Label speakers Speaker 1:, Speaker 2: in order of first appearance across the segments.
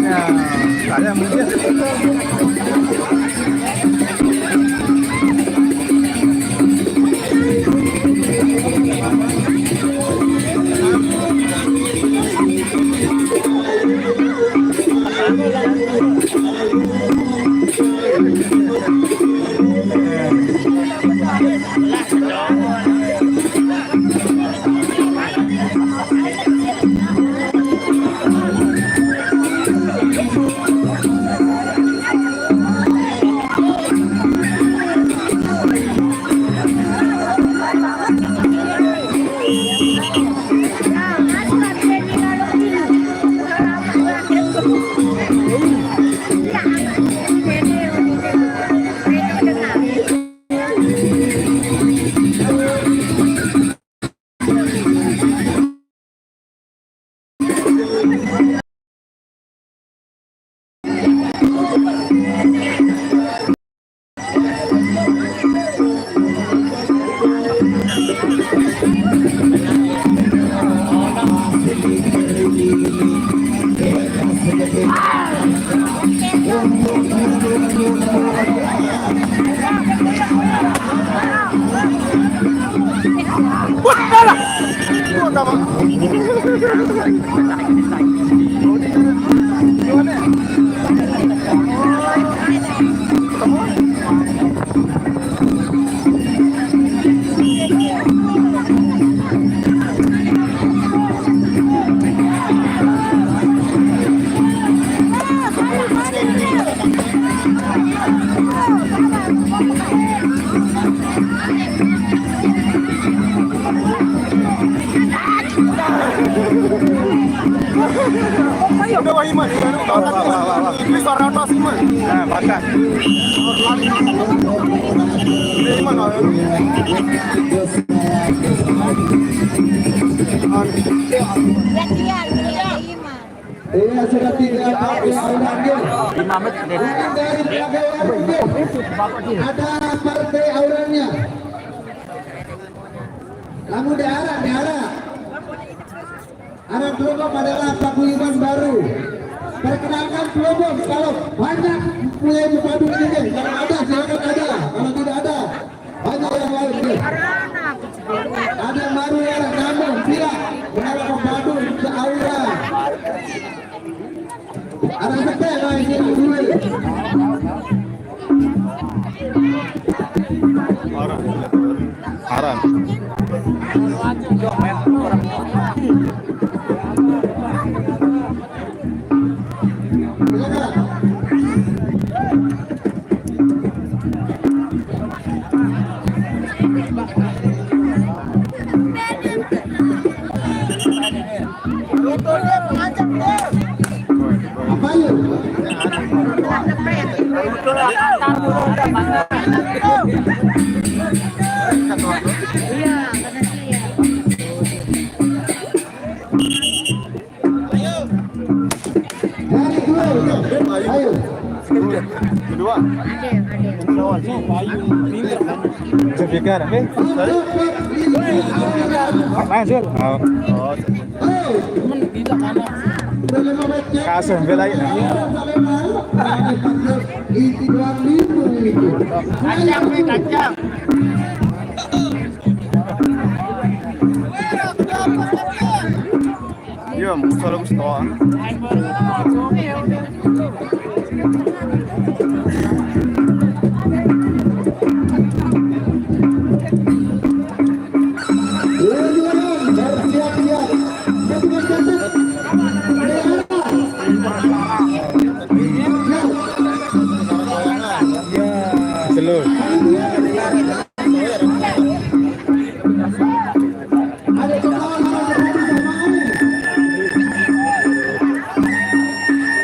Speaker 1: Ya, saya mungkin.
Speaker 2: Iya sudah tidak ada partai auranya. Lamu diarah. Arah Pelobom adalah paguyuban baru. Perkenalkan Pelobom, kalau banyak mulai berpadu ini, kalau ada silakan ada, kalau tidak ada banyak yang lain. Ada yang baru ya, namun tidak menolak padu ke aura. Ada sepeda ini dulu.
Speaker 1: Haram. Kedua. Certifikat, eh? Masuk. Oh. Kasus belain. Kacang. Iya, musuh gusto.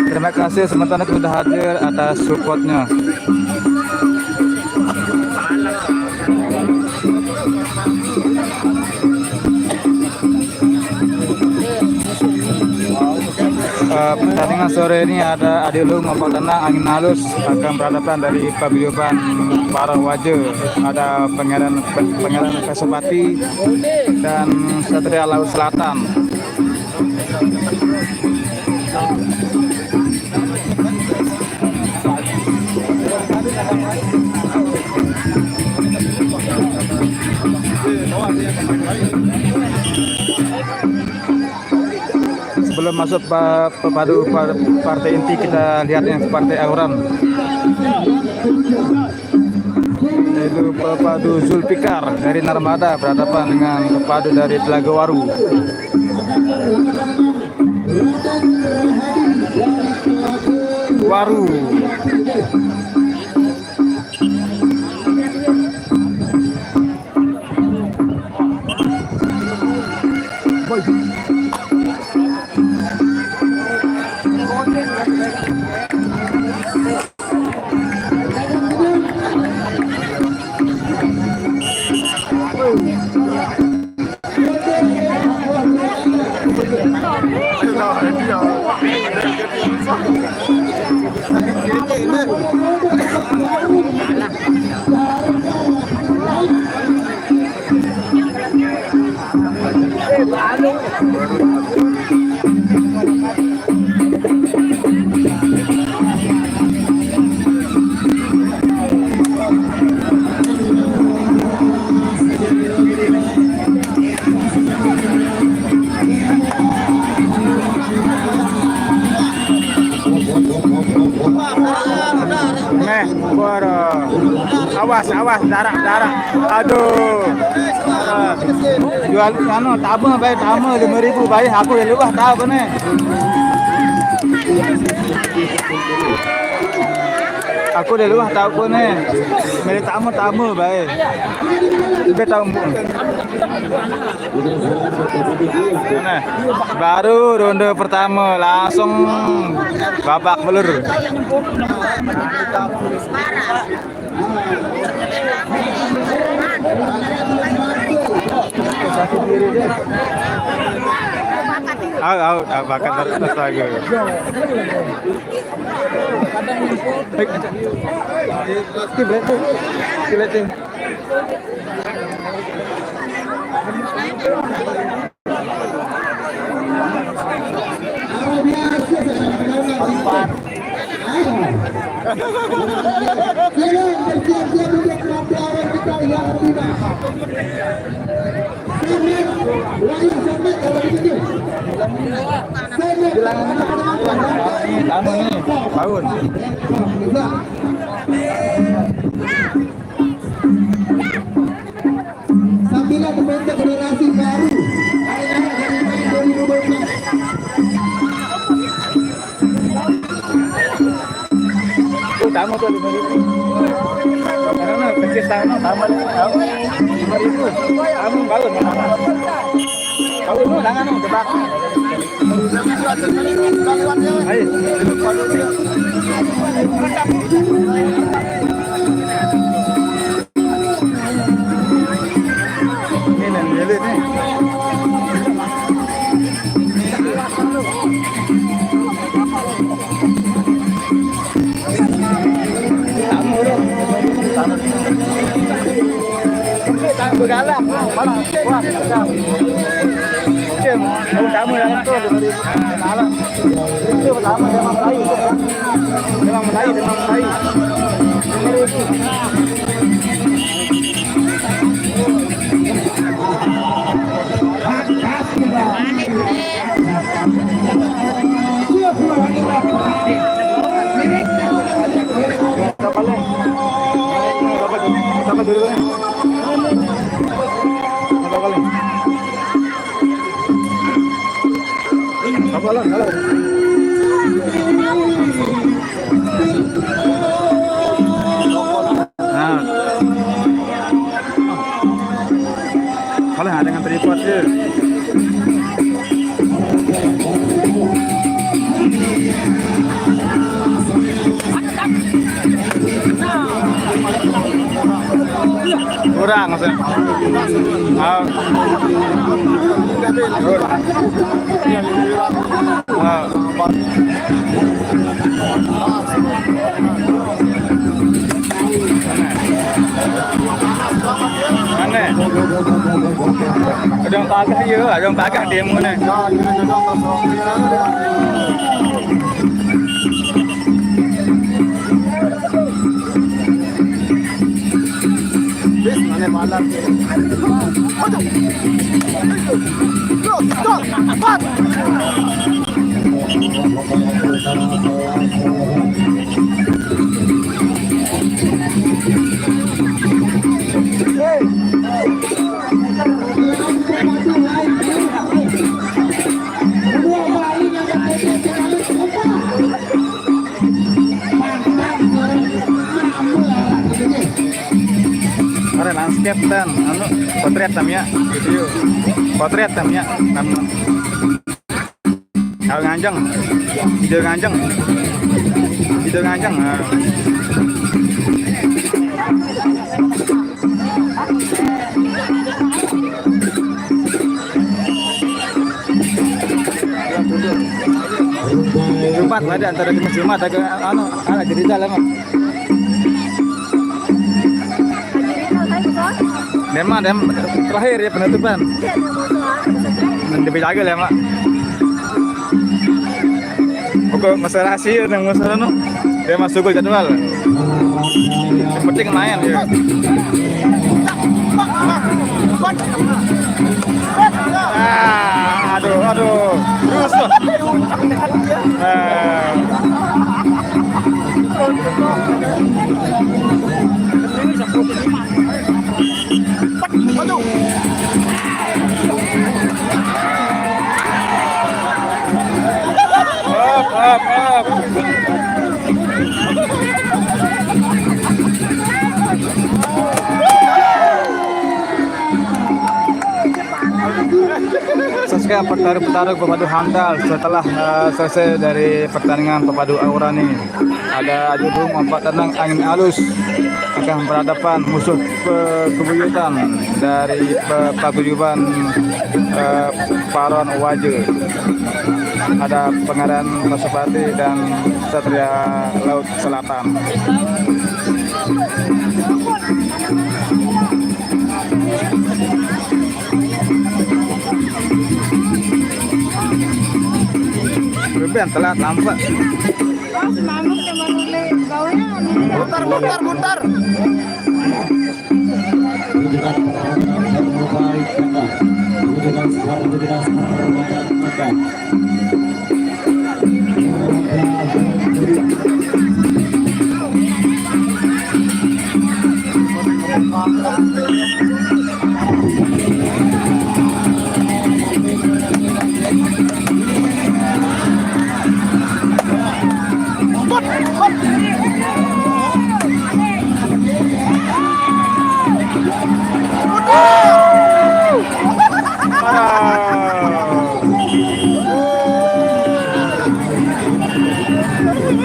Speaker 1: Terima kasih sementara sudah hadir atas supportnya. Pertandingan pertandingan sore ini ada Adilung Opak Tenang Angin Halus akan berhadapan dari Paguyuban Parawaje. Ada Pangeran Kasepati dan Satria Laut Selatan. Sebelum masuk pepadu partai inti, kita lihat yang partai Auran, yaitu pepadu Zulfikar dari Narmada berhadapan dengan pepadu dari Telaga Waru. Awas darah. Aduh. Jual tamu baik, tamu 5.000 baik, aku ya luah tahu nih. Aku udah luah tahu nih. Milik tamu baik. Lebih tahu. Nah, baru ronde pertama langsung babak belur. Bakat astaga.
Speaker 2: Sambilan membentuk generasi baru.
Speaker 1: Tamu tuh 5.000. Karena kecil tamu 5.000. Tamu balon. Kalau lu jangan tebak. Ayo. Ini nih. Bergalak, malah kuat. Kamu yang itu salah. Itu pertama memang Melayu. Kalah dengan tripod dia. kurang maksudnya. Oh. Aneh. Dong tagah ya, dong tagah dia mana? Bis mana malam? Ada landscape dan potret namanya video potret namanya kalau nganjeng video nganjeng nah. Jumat ada antara di Jumat ada ada jadi dalam Dem terakhir ya penutupan. Lebih jaga lah mak. Pokok masalah sih yang masalah no. Dia masuk ke jadwal. Yang penting main ya. Aduh. Terus loh. Up. Saksikan petarung pepadu handal setelah selesai dari pertandingan pepadu Aurani. Ada Ajudung Empat Tenang Angin Alus akan berhadapan musuh kebuyutan dari paguyuban Paron Waje. Ada Pangeran Pasopati dan Satria Laut Selatan. Beban telat nampak. Mutar.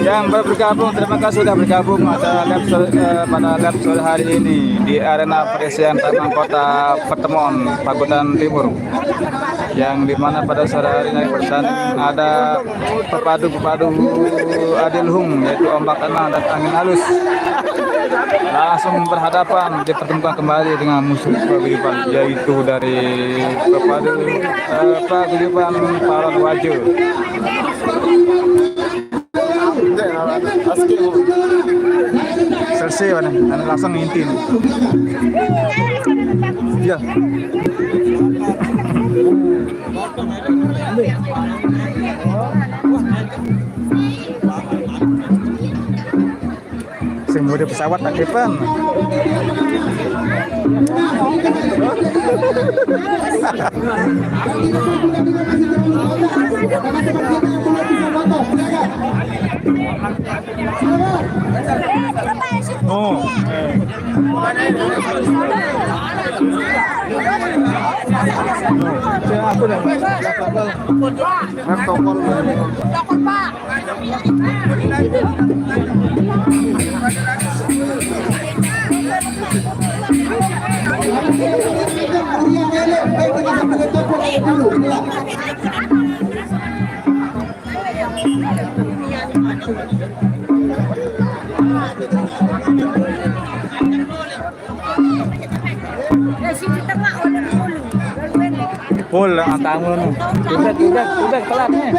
Speaker 1: Yang baru bergabung, terima kasih sudah bergabung pada lab sore hari ini di arena Perisian Taman Kota Pertemon, Pagutan Timur. Yang dimana pada sore hari ini bertanding ada pepadu Adilhung, yaitu Ombak Tenang dan Angin Halus. Langsung berhadapan dipertemukan kembali dengan musuh paguyuban, yaitu dari paguyuban Paron Waje. Selesai mana? Langsung inti. Ya. Semua pesawat tak depan. Oh. Aku dah. Laptop. Pak. Full ang tamu nu. Udah kelat nih.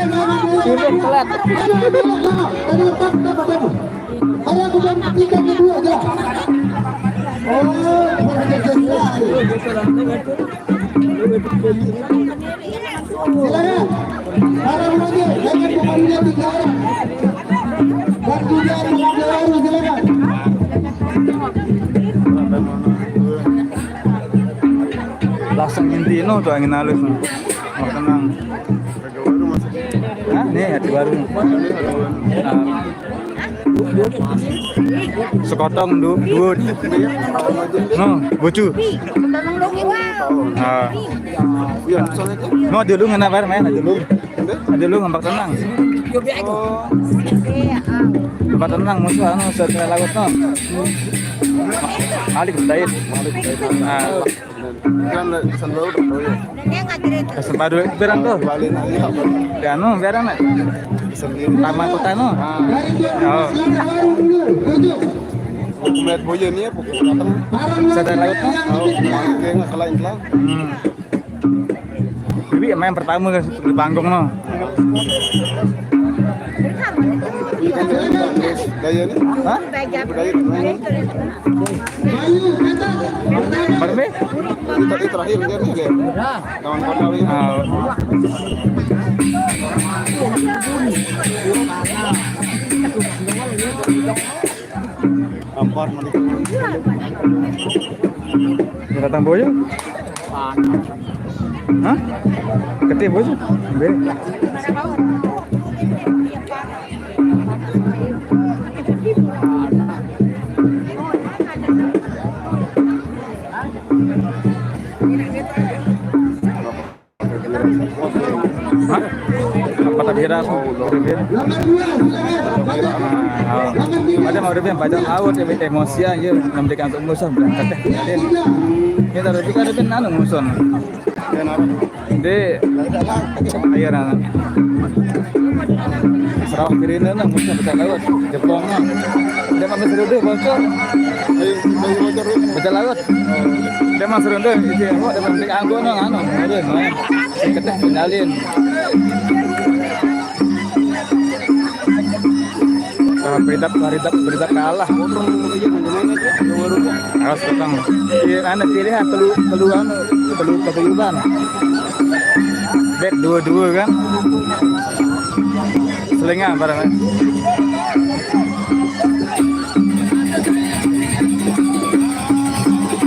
Speaker 1: Udah kelat.
Speaker 2: Ada bukan tiga kedua aja. Silakan. Para lagi, jangan pemainnya tiga orang. Dan juga pemain silakan.
Speaker 1: Langsung intino tuh angin halus. Oh, tenang. Hah? Nih hati baru. Sekotong dua. No, bucu. No, dulu ngena bar main dulu. Dulu ngambak tenang. Ngambak tenang musuh anu setelah laut no. Alik dait.
Speaker 3: Kan sendal dulu ya.
Speaker 1: Kesempatan berang tuh. Anu berang nak. Taman kota no. Oh.
Speaker 3: Melihat boya ni apa datang.
Speaker 1: Setelah laut no.
Speaker 3: Oh, kayak nggak kelang-kelang.
Speaker 1: Bibi main pertama di panggung no.
Speaker 3: Gaya ni.
Speaker 1: Hah? Berme?
Speaker 3: Tadi terakhir kan ni dia. Kawan kota ni. Ampar mandi.
Speaker 1: Datang boyo? Hah? Ketih boyo? Be. Hah? Apa tak kira aku? Ada mau dia baca laut emosi aja memberikan untuk musuh berangkat deh. Ini taruh di kan ada anu musuh. Di air anak. Serau kiri nana musuh baca laut Jepang na. Dia masih seru deh bocor. Baca laut. Dia masih seru deh. Dia mau dia memberi anggo nang anu. Ada main. Kita kenalin. Berita kalah. Harus datang. Anak pilihan telu kebayuban. Bet dua kan. Selingan barang.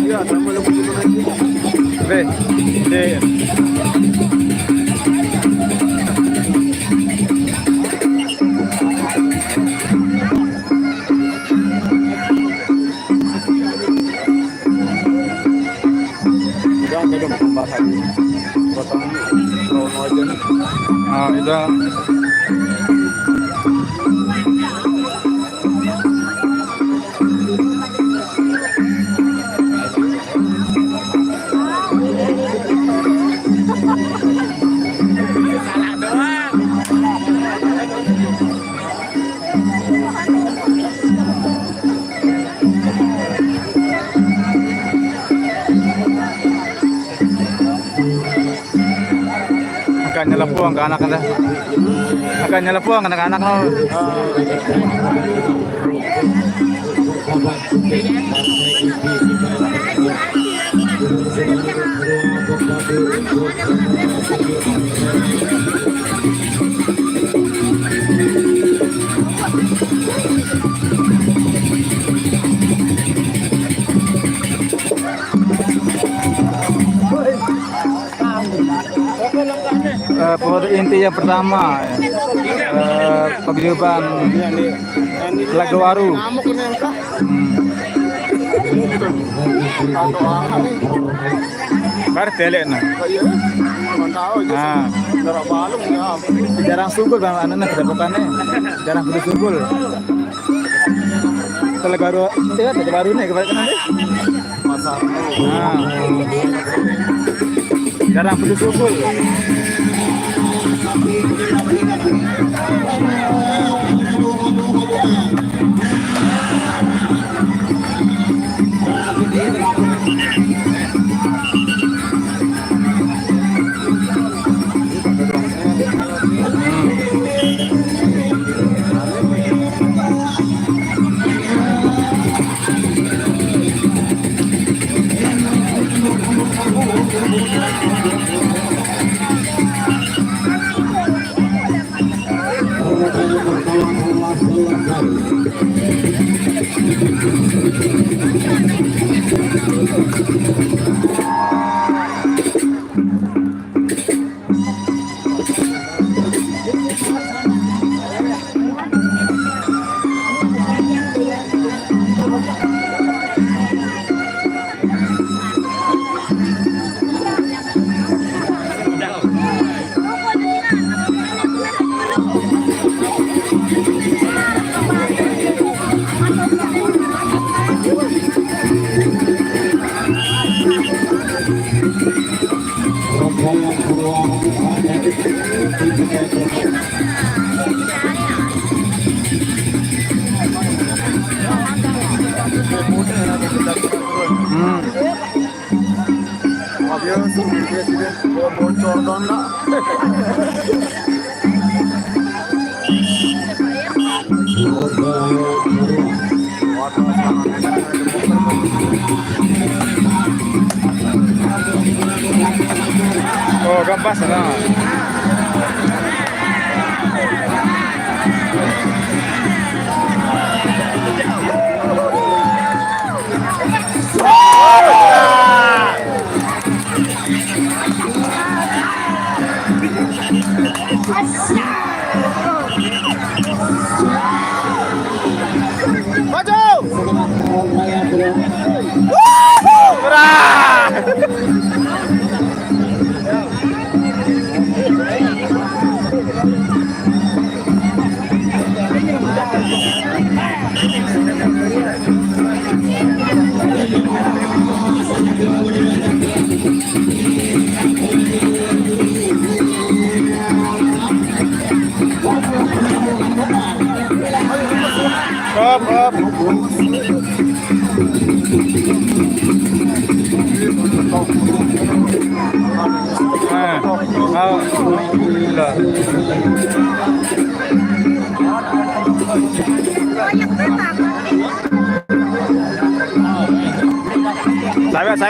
Speaker 3: Ya, sama lebih lagi.
Speaker 1: Bet. Itu akan nyelepuang ke anak-anak. Akan nyelepuang ke anak-anak no. Inti yang pertama paguyuban Lagawaru. Bar tele na. Jarang sungkul bang anak kedapatannya. Jarang kudu sungkul. Lagawaru, baru nih kebalik nanti. Nah, jarang pedes usul.
Speaker 3: Bocor dong nak.
Speaker 1: Oh, gampas lah. Up. Alhamdulillah.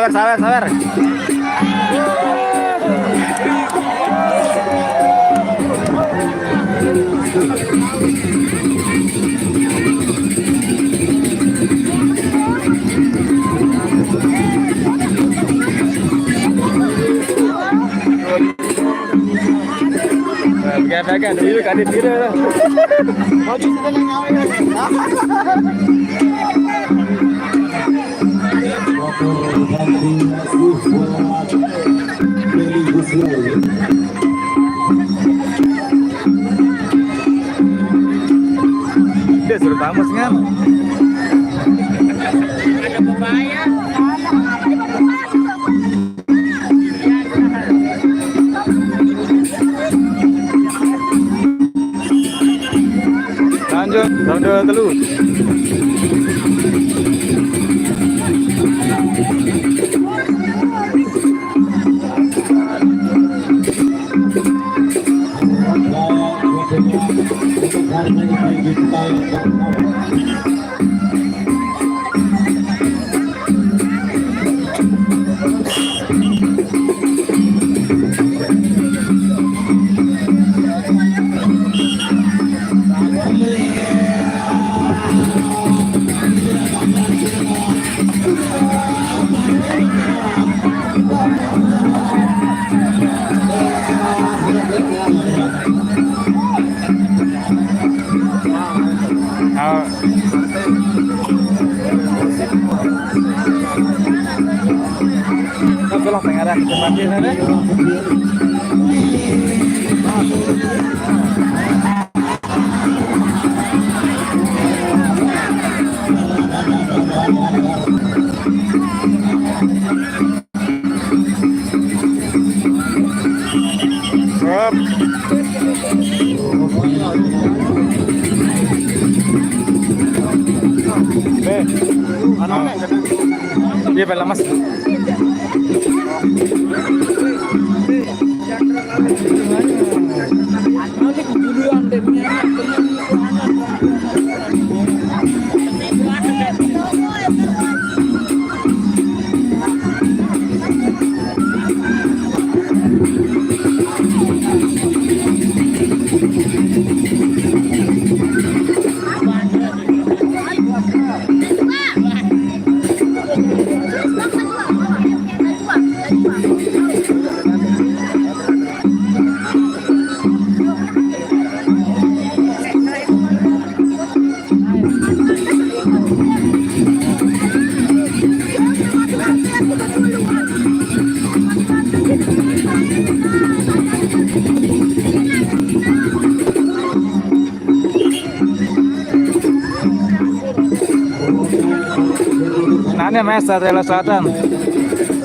Speaker 1: Sabar. Pegang dulu kan dia lah. Maju kita dia suruh tamus kan. Lanjut, ronde telur. Belah pengarah ke tempat dia sana. Up. Iya, Pak Mas. Nah ini Mas Satria Selatan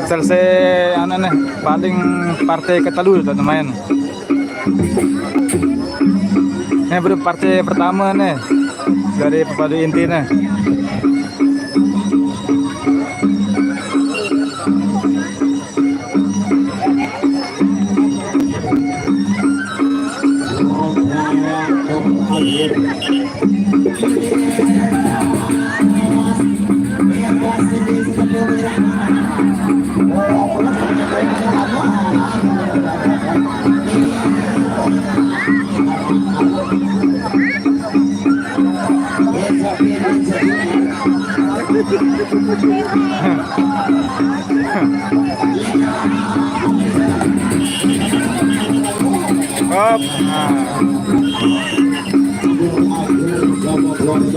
Speaker 1: selesai nih paling partai Ketalu tuh main. Ini baru partai pertama nih dari Pepadu Inti nih.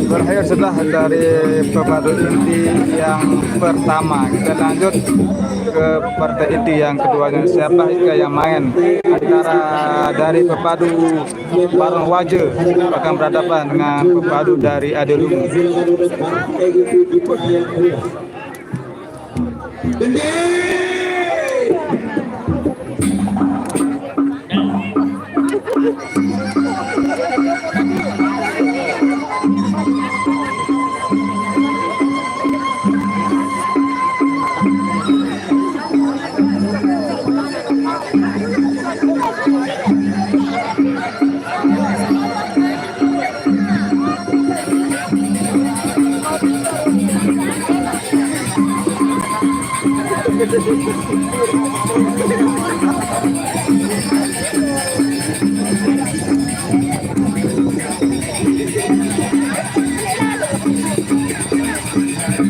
Speaker 1: Berakhir setelah dari Pepadu Inti yang pertama. Kita lanjut ke partai inti yang keduanya. Siapa yang main antara dari Pepadu Barang Waje akan berhadapan dengan Pepadu dari Adelung.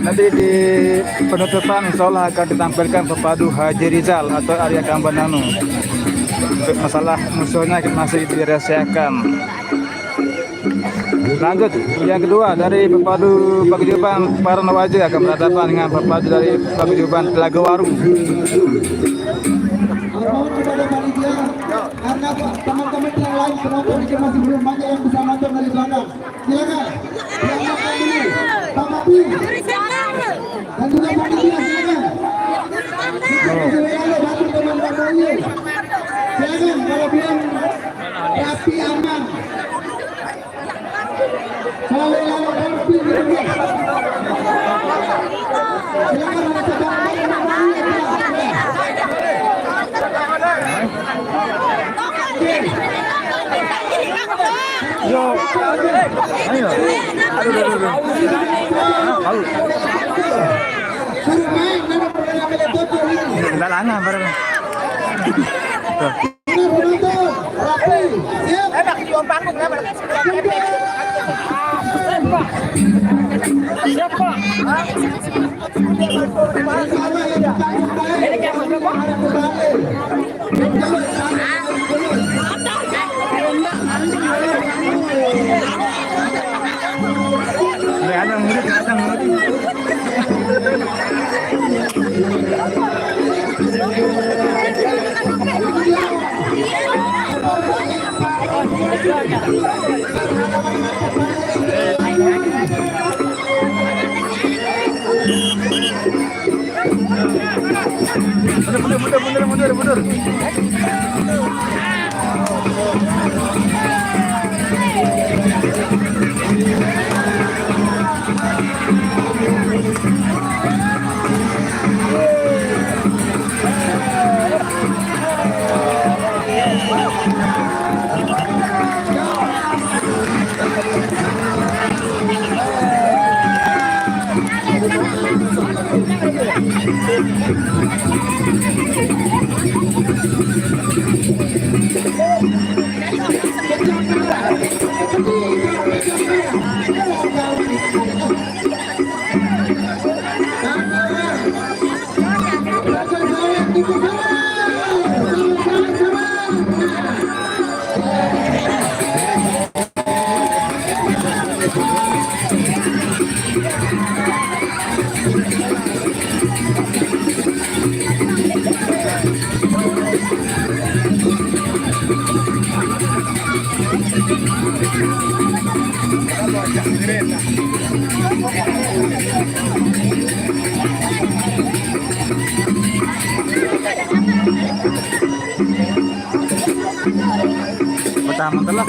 Speaker 1: Nanti di penutupan insya Allah akan ditampilkan Pepadu Haji Rizal atau Arya Kambananu. Untuk masalah musuhnya masih dirahasiakan. Lanjut yang kedua dari Pepadu Paguyuban Paranawaje akan berhadapan dengan Pepadu dari Paguyuban Telaga Waru.
Speaker 2: Karena teman-teman yang lain penonton ini masih belum banyak yang bisa nonton dari belakang. Silakan. Pak Mapi dan juga panitia silakan. Silakan kalau bilang rapi aman. Kalau lalu rapi gitu. Silakan
Speaker 1: Yo, ayo. Tidak lana bareng. Mundur. Pertama telah.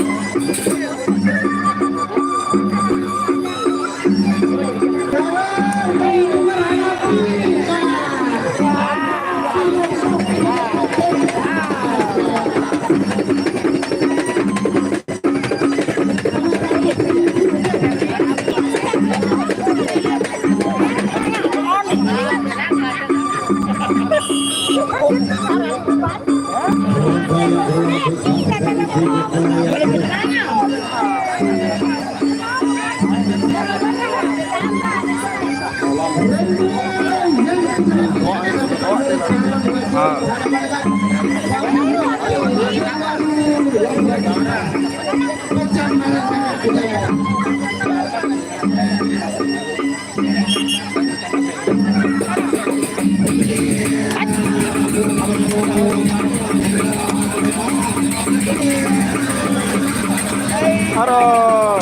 Speaker 1: Haro.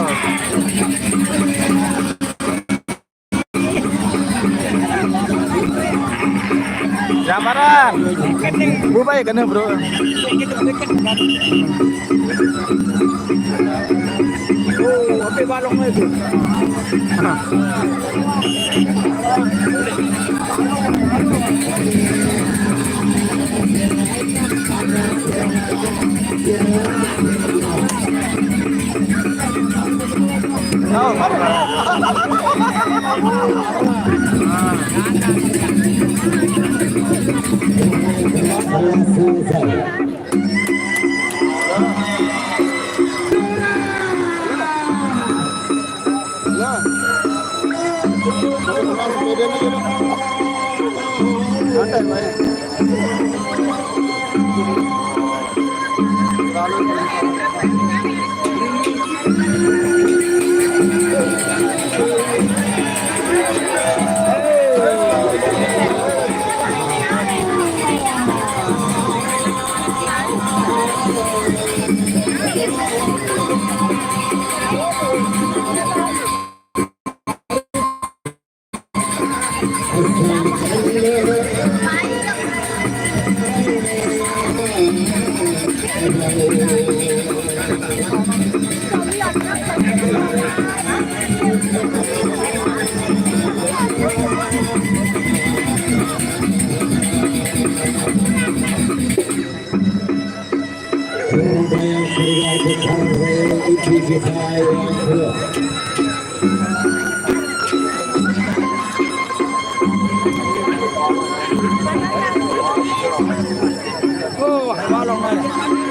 Speaker 1: Jamaran. Bubay ka na, bro. Oh, okay, balong na ito.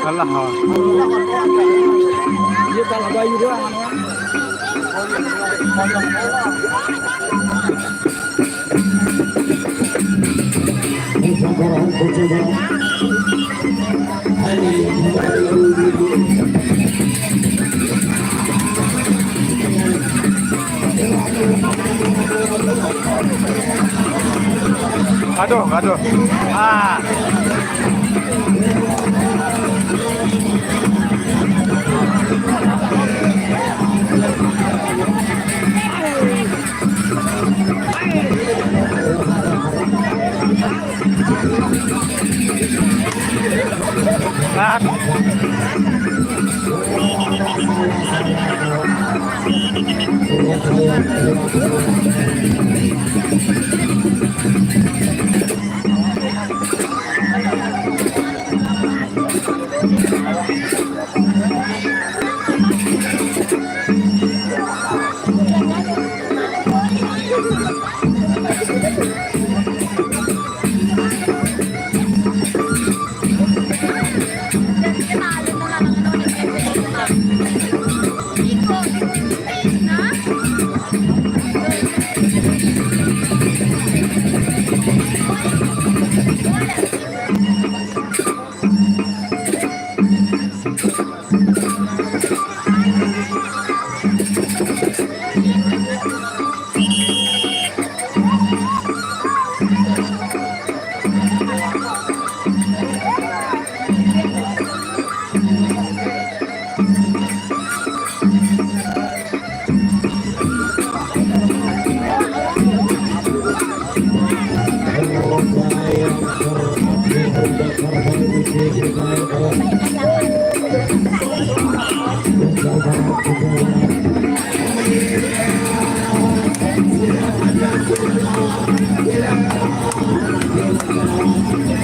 Speaker 1: Alah, dia kalau bayu doang. Aduh. Ah. Nah.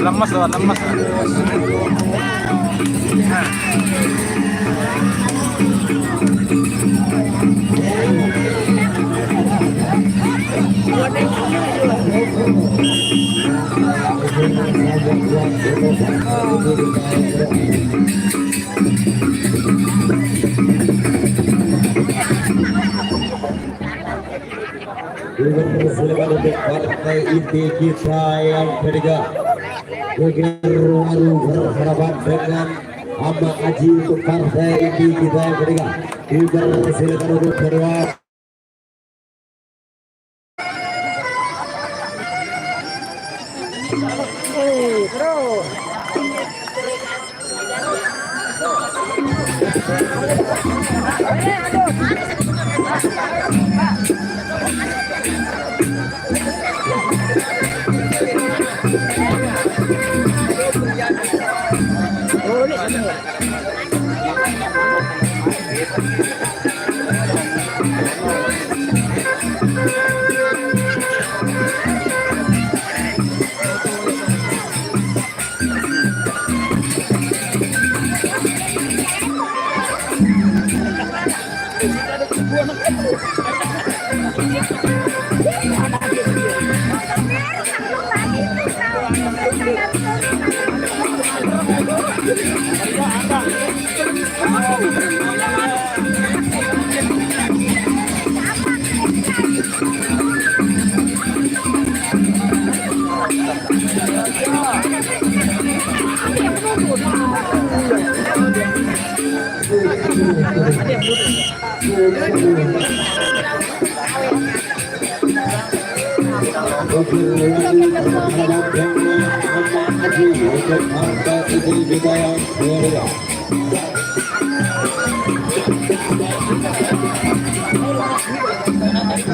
Speaker 1: Lemas loh, lemas.
Speaker 2: Silakan untuk partai inti kita yang ketiga. Baru berhadapan dengan Ahmad Haji untuk partai inti kita yang ketiga. Silakan untuk kedua.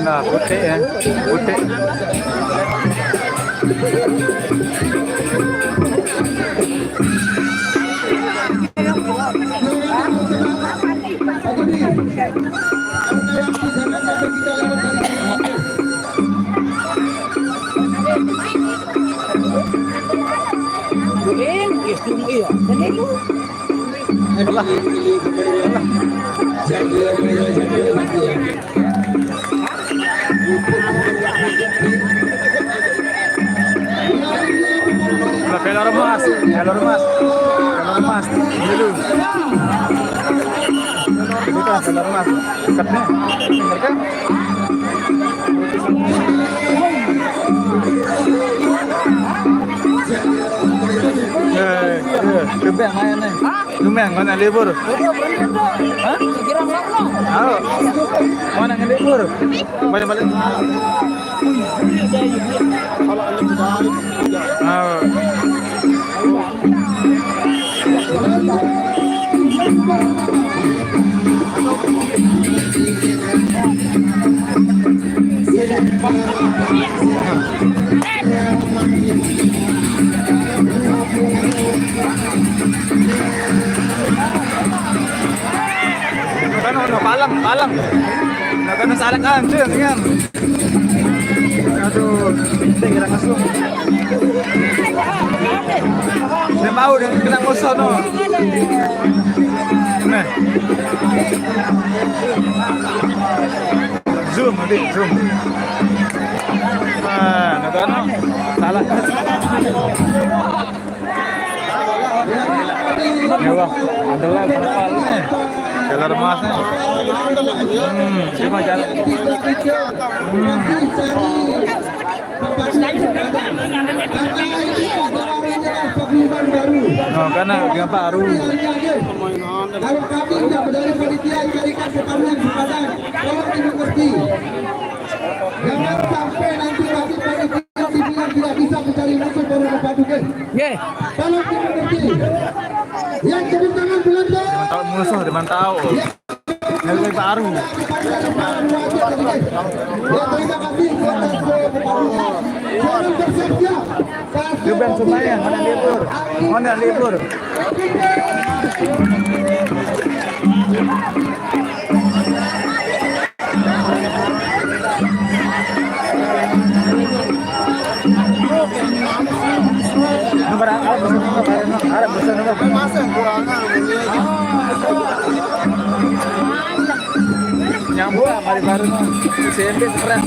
Speaker 1: Nah, putih ya, putih. Pelor mas, pelor mas, pelor mas, dulu. Itu kan pelor mas, dekatnya, mereka. Lumeng mana? Lumeng mana libur? Hah? Halo, mana libur? Balik-balik. Palang. Nagano sa alakan, yan. Aduh, hindi kira kasung. Dia mau dengan kena musuh no. Nah. Zoom. Nah, nagano. Salah. Mewah, adalah kapalnya. Jalan emasnya. Cuma jalan. Oh, karena dia baru.
Speaker 2: Kalau kami tidak dari panitia ikan pertanian Padang, tolong dimengerti. Jangan sampai nanti kami panitia dibilang tidak bisa mencari musuh baru berpadukan. Tolong dimengerti. Yang tepuk tangan Belanda.
Speaker 1: Tahu musuh di mana tahu. Yang baru.
Speaker 2: Terima kasih atas jangan bersiap-siap.
Speaker 1: Juben Sumayan, mana libur. Nomor Arab besar nyambung mari baru CMB keren.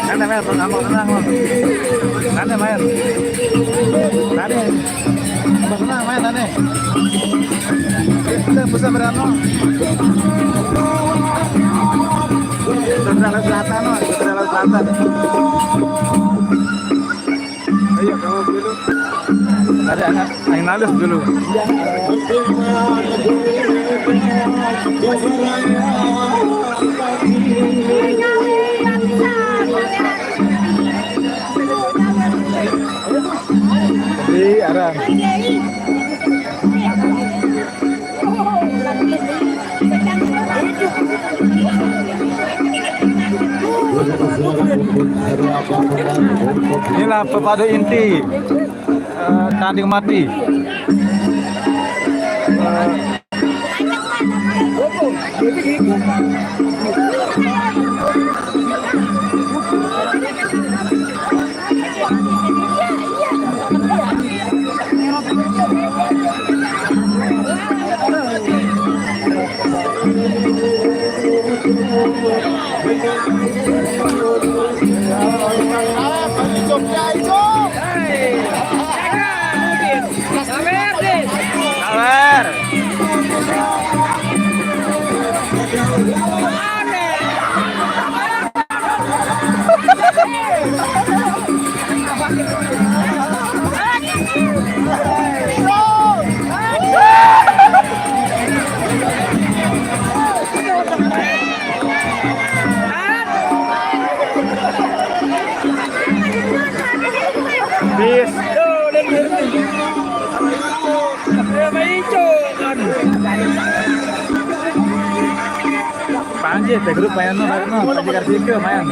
Speaker 1: Kan main pertama tenang. Kan main. Tenang main aneh. Kita bisa berano. Laut Selatan. Ayo kamu dulu. Ada anak angin halus dulu. Di arang. Inilah pepadu inti tanding mati. Sabar. Bis. Panji, te grup main no, Panji Kartika main.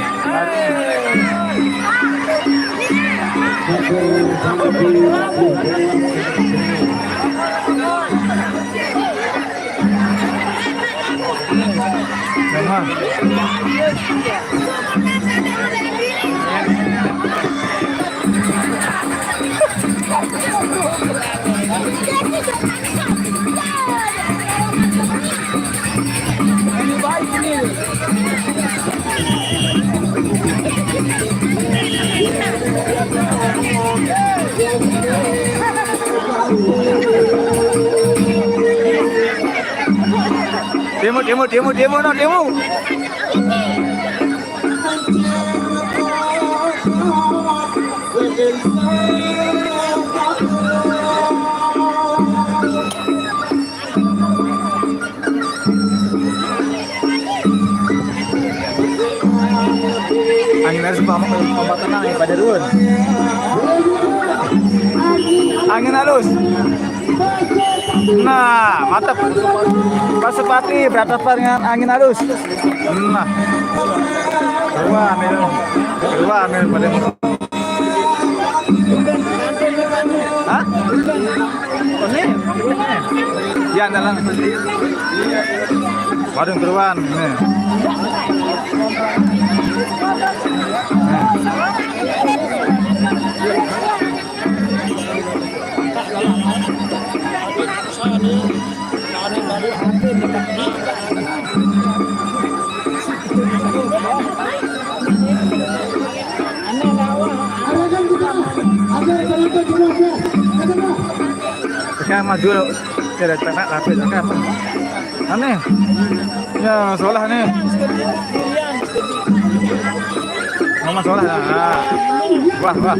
Speaker 1: Demo. Angin harus pampak tenang ya pada ruun. Angin halus. Nah, mantap. Pasupati berhadapan dengan angin halus. Nah. Keluar pada Hah? Ini? Ya, dalam. Warung Keruan. Nih.
Speaker 2: Arahkan kita agar penonton semuanya.
Speaker 1: Sekarang maju loh. Tidak tak lapis kan. Aneh. Ya, solah nih. Mama solah. Ah. Wah, wah.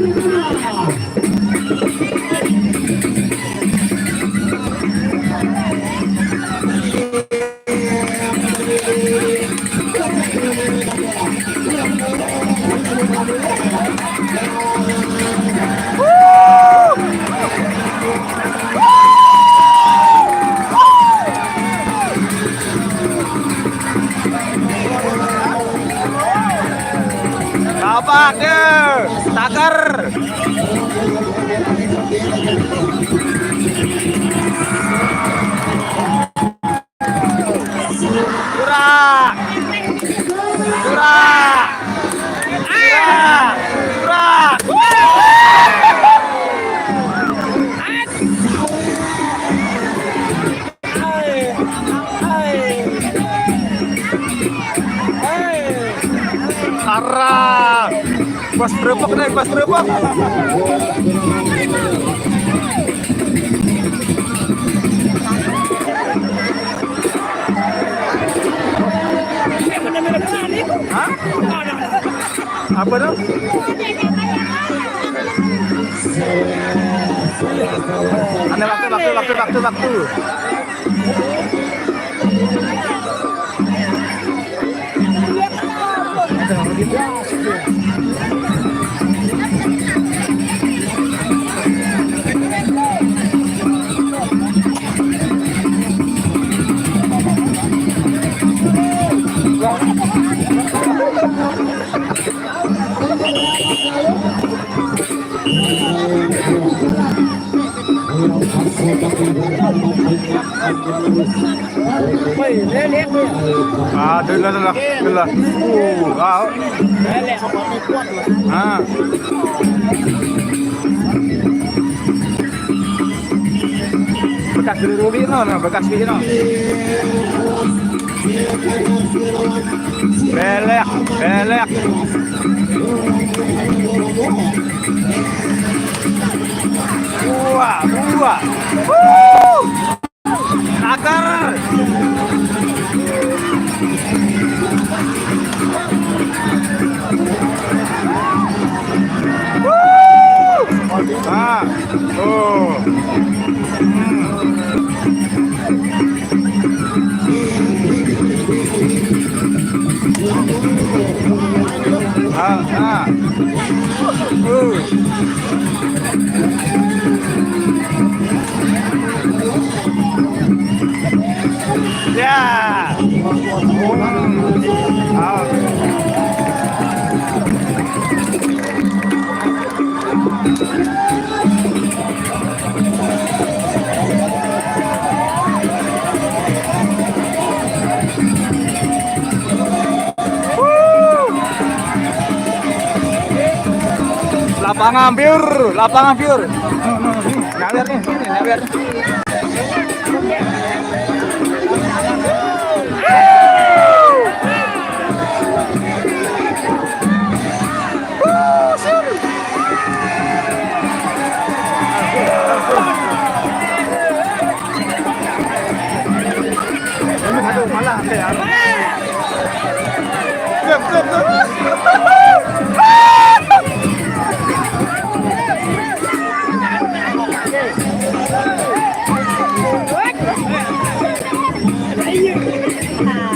Speaker 1: Bapak deh, takar. Curah, curah, curah, curah. Arah, pas berepok deh, pas berepok. Hah? Apa dong? Ada waktu. Ah, dah. Wow. Ah. Bekas dulu no, bekas no. Belek. Buah. Akar. Ah. Oh. Ah. Ya. Lapangan pure. Nyawer nih. Malah kayak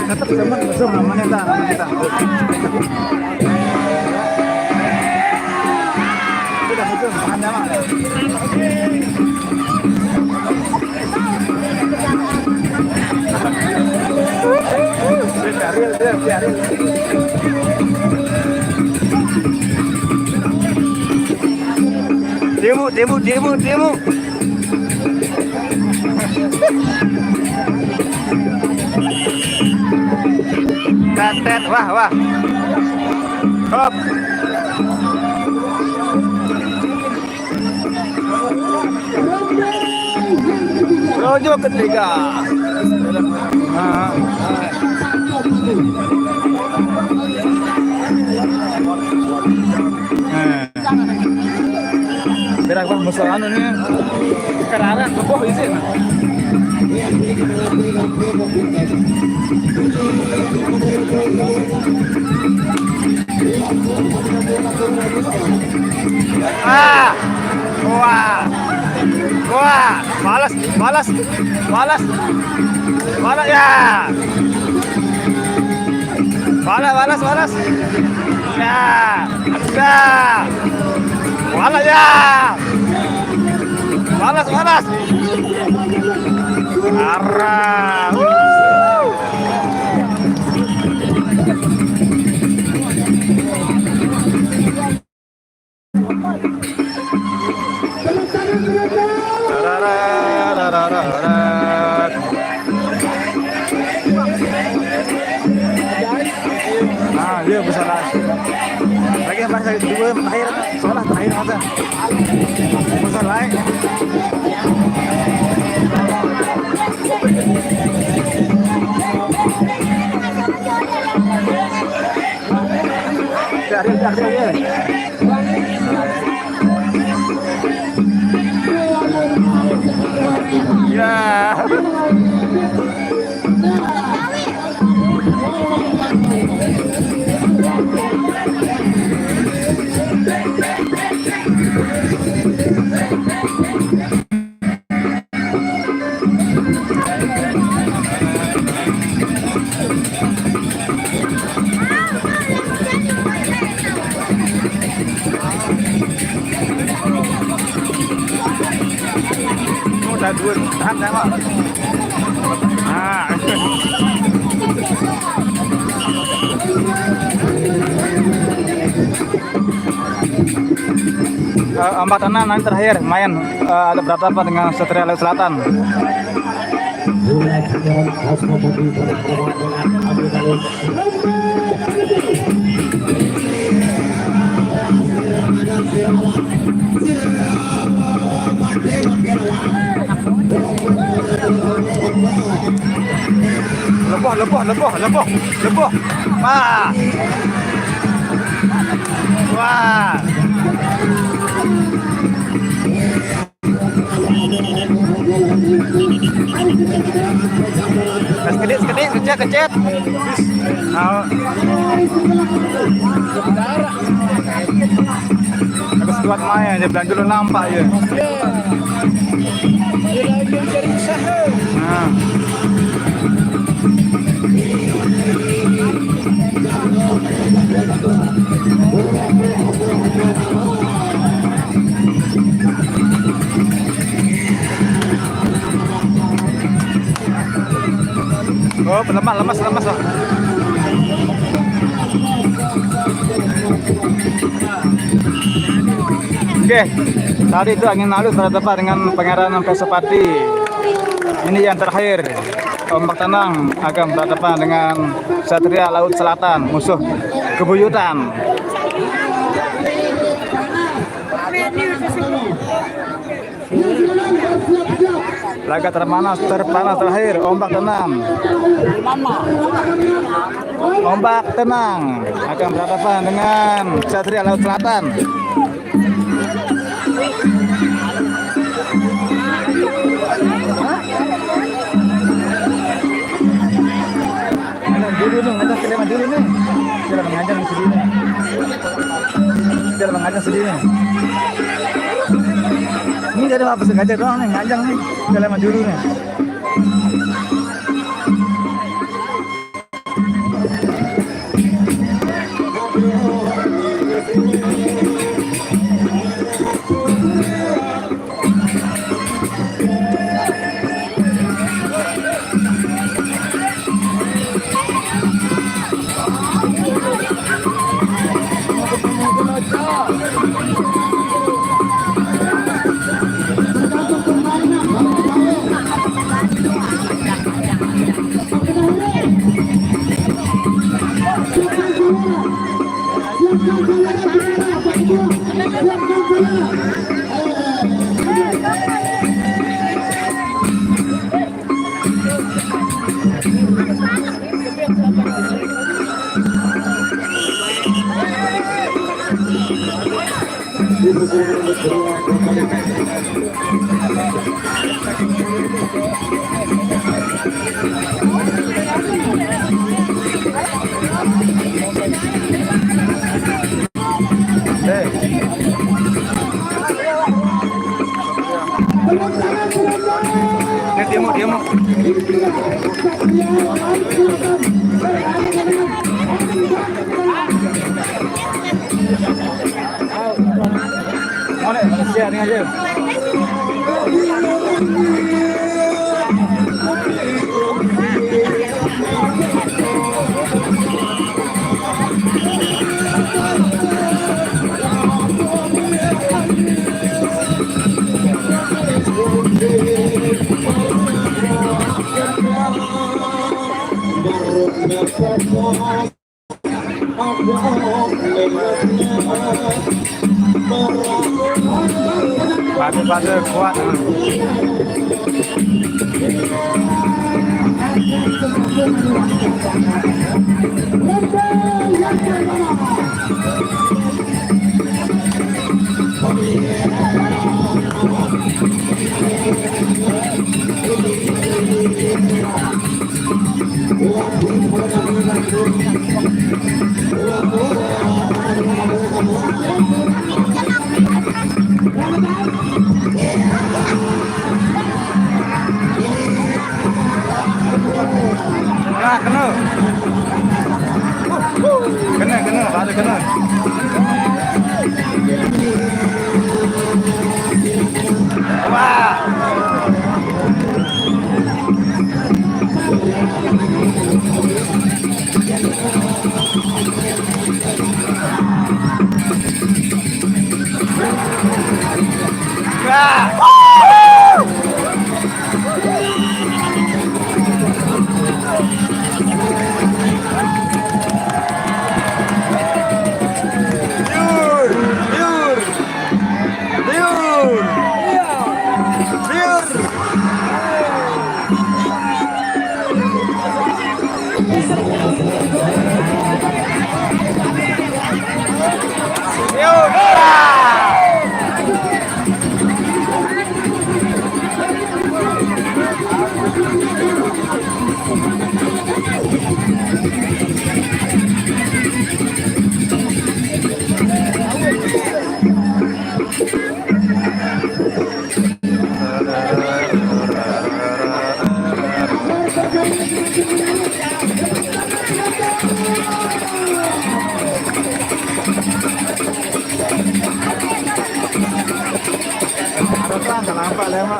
Speaker 1: tetap sama namanya kita. Sudah betul, makan nama. Biarin. Demo. Tet, wah. Hop. Rojo ketiga. Berak bang musuhan ini karena keboh izin. Wah, balas ya. Balas. Ya, ada. Balas ya. Balas. Arah. Nah, dia besar lagi. Lagi dua terakhir, soalnya terakhir ada. Besar lagi. Dia. Ya. Udah dua tahan sama. Nah. Ombak tenang nanti terakhir main ada berapa dengan Satria Laut Selatan. Lepoh. Wah. Sekedip, kecet. Habis kuat main, dia bilang dulu nampak ya. Dia lagi cari usaha. Nah. Oh, lemas lah. Oke, tadi itu angin halus berhadapan dengan Pangeran Pesepati. Ini yang terakhir. Ombak tenang akan berhadapan dengan Satria Laut Selatan, musuh kebuyutan. Laga terpanas terakhir, ombak tenang. Ombak tenang akan berhadapan dengan Satria Laut Selatan. Dulu nih, ngajak keleman dulu nih. Dia mengajak di sini. Ini gak ada apa sengaja doang nih, ngajak nih. Keleman dulu nih. Dia mau. Mana Malaysia ni aja. Pasir kuat. Kena. Wah. Nampak lama.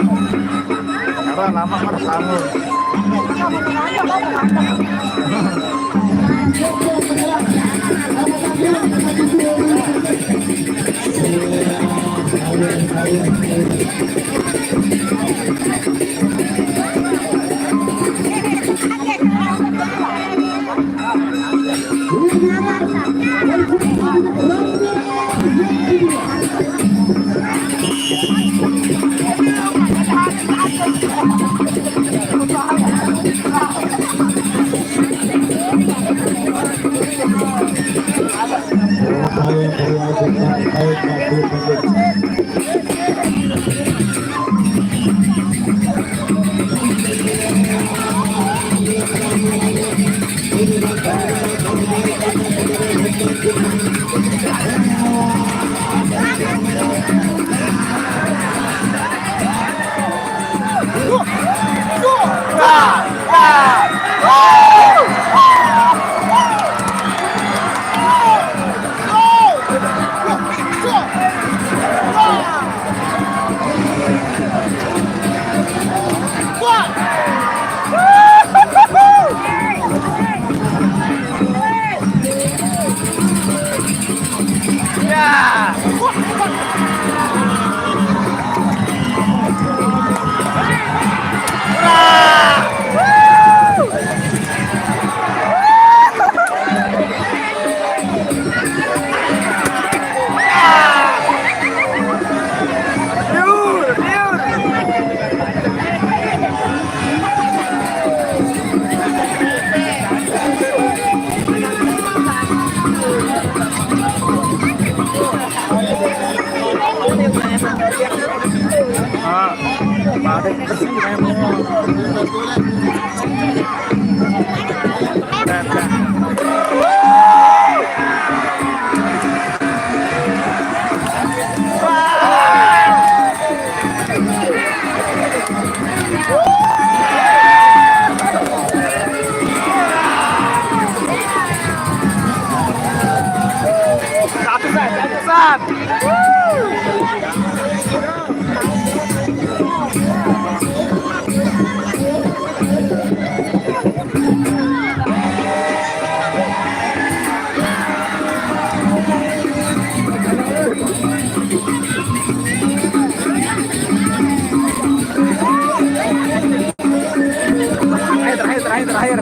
Speaker 1: Karena lama harus lama.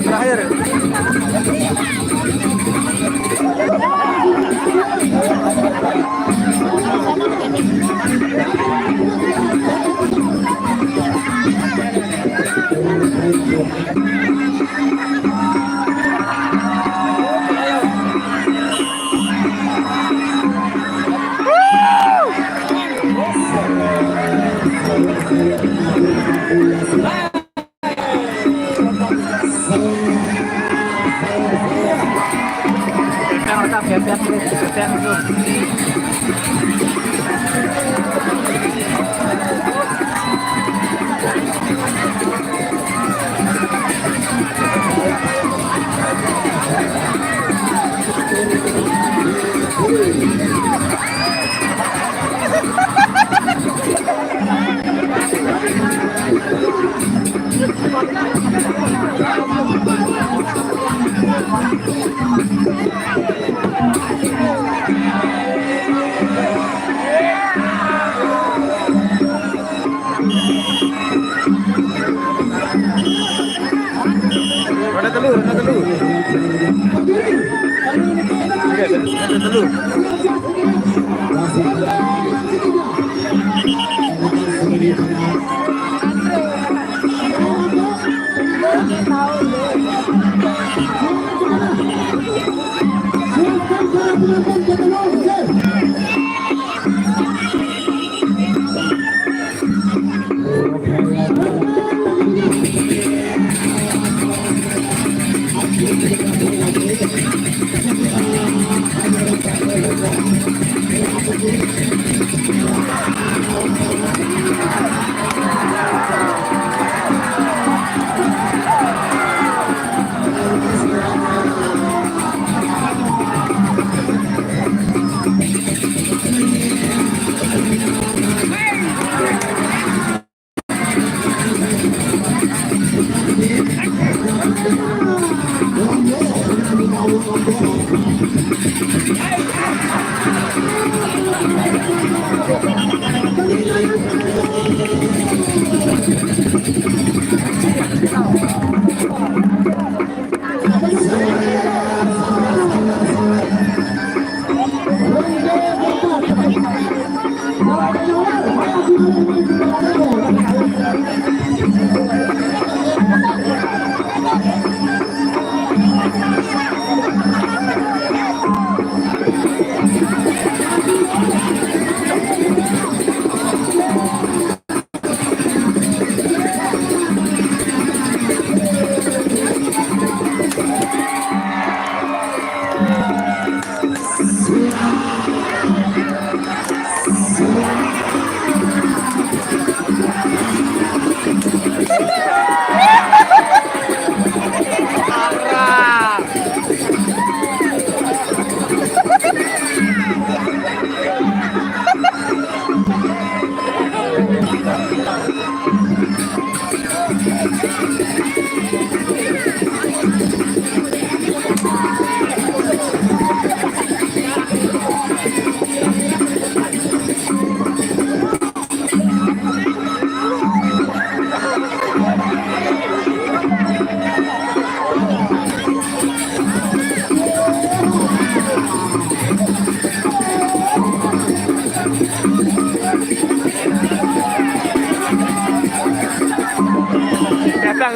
Speaker 1: Terakhir. Roda telur. Roda telur.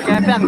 Speaker 1: Ketang.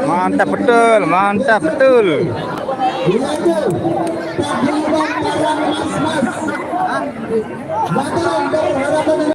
Speaker 1: Mantap betul, mantap betul.